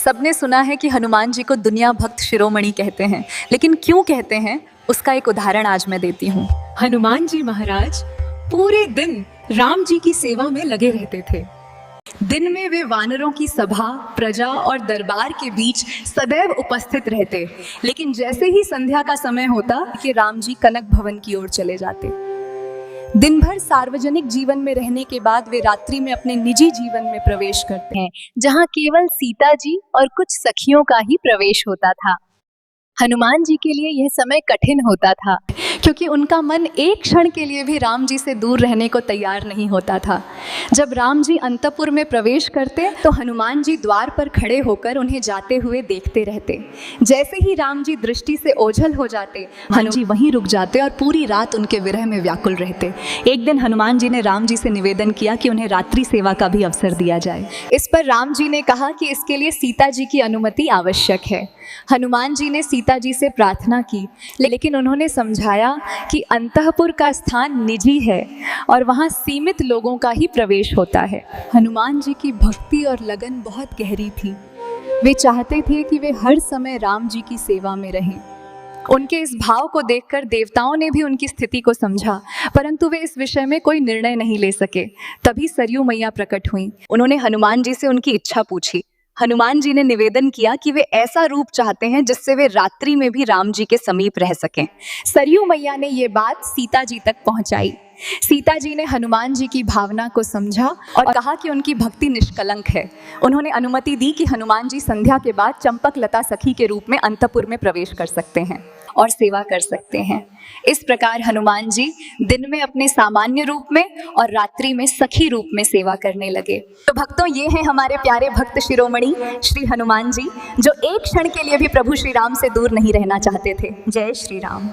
सबने सुना है कि हनुमान जी को दुनिया भक्त शिरोमणि कहते हैं, लेकिन क्यों कहते हैं उसका एक उदाहरण आज मैं देती हूँ। हनुमान जी महाराज पूरे दिन राम जी की सेवा में लगे रहते थे। दिन में वे वानरों की सभा, प्रजा और दरबार के बीच सदैव उपस्थित रहते, लेकिन जैसे ही संध्या का समय होता कि राम जी कनक भवन की ओर चले जाते। दिन भर सार्वजनिक जीवन में रहने के बाद वे रात्रि में अपने निजी जीवन में प्रवेश करते हैं, जहां केवल सीता जी और कुछ सखियों का ही प्रवेश होता था। हनुमान जी के लिए यह समय कठिन होता था, क्योंकि उनका मन एक क्षण के लिए भी राम जी से दूर रहने को तैयार नहीं होता था। जब राम जी अंतपुर में प्रवेश करते तो हनुमान जी द्वार पर खड़े होकर उन्हें जाते हुए देखते रहते। जैसे ही राम जी दृष्टि से ओझल हो जाते, हनुमान जी वहीं रुक जाते और पूरी रात उनके विरह में व्याकुल रहते। एक दिन हनुमान जी ने राम जी से निवेदन किया कि उन्हें रात्रि सेवा का भी अवसर दिया जाए। इस पर राम जी ने कहा कि इसके लिए सीता जी की अनुमति आवश्यक है। हनुमान जी ने सीता जी से प्रार्थना की, लेकिन उन्होंने समझाया कि अंतःपुर का स्थान निजी है और वहाँ सीमित लोगों का ही प्रवेश होता है। हनुमान जी की भक्ति और लगन बहुत गहरी थी। वे चाहते थे कि वे हर समय राम जी की सेवा में रहें। उनके इस भाव को देखकर देवताओं ने भी उनकी स्थिति को समझा, परंतु वे इस विषय में कोई निर्णय नहीं ले सके। तभी सरयू मैया प्रकट हुई। उन्होंने हनुमान जी से उनकी इच्छा पूछी। हनुमान जी ने निवेदन किया कि वे ऐसा रूप चाहते हैं जिससे वे रात्रि में भी राम जी के समीप रह सकें। सरयू मैया ने ये बात सीता जी तक पहुंचाई। सीता जी ने हनुमान जी की भावना को समझा और कहा कि उनकी भक्ति निष्कलंक है। उन्होंने अनुमति दी कि हनुमान जी संध्या के बाद चंपक लता सखी के रूप में अंतपुर में प्रवेश कर सकते हैं और सेवा कर सकते हैं। इस प्रकार हनुमान जी दिन में अपने सामान्य रूप में और रात्रि में सखी रूप में सेवा करने लगे। तो भक्तों, ये हैं हमारे प्यारे भक्त शिरोमणि श्री हनुमान जी, जो एक क्षण के लिए भी प्रभु श्री राम से दूर नहीं रहना चाहते थे। जय श्री राम।